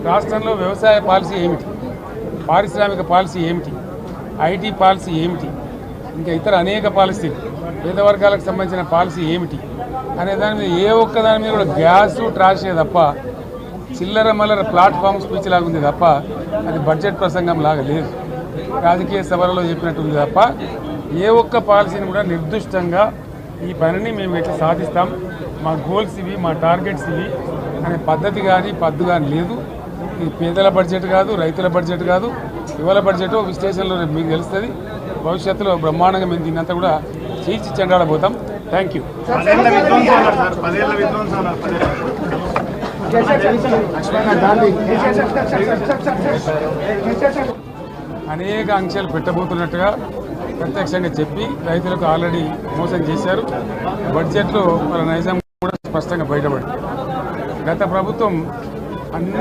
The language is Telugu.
రాష్ట్రంలో వ్యవసాయ పాలసీ ఏమిటి, పారిశ్రామిక పాలసీ ఏమిటి, ఐటీ పాలసీ ఏమిటి, ఇంకా ఇతర అనేక పాలసీలు, పేద వర్గాలకు సంబంధించిన పాలసీ ఏమిటి అనే దాని మీద ఏ ఒక్క దాని మీద కూడా గ్యాసు ట్రాషే తప్ప చిల్లర మల్లర ప్లాట్ఫామ్ స్పీచ్ లాగా ఉంది తప్ప అది బడ్జెట్ ప్రసంగం లాగా లేదు. రాజకీయ సభలలో చెప్పినట్టు ఉంది తప్ప ఏ ఒక్క పాలసీని కూడా నిర్దిష్టంగా ఈ పనిని మేము ఎట్లా సాధిస్తాం, మా గోల్స్ ఇవి, మా టార్గెట్స్ ఇవి అనే పద్ధతి కానీ పద్దు కానీ లేదు. ఇది పేదల బడ్జెట్ కాదు, రైతుల బడ్జెట్ కాదు, యువల బడ్జెట్ విశ్లేషణలో మీకు తెలుస్తుంది. భవిష్యత్తులో బ్రహ్మాండంగా మేము దీన్నంతా కూడా చీల్చి చెండాడబోతాం. Thank you. అనేక ఆంక్షలు పెట్టబోతున్నట్టుగా ప్రత్యక్షంగా చెప్పి రైతులకు ఆల్రెడీ మోసం చేశారు. బడ్జెట్లో వాళ్ళ నైజం కూడా స్పష్టంగా బయటపడింది. గత ప్రభుత్వం అన్ని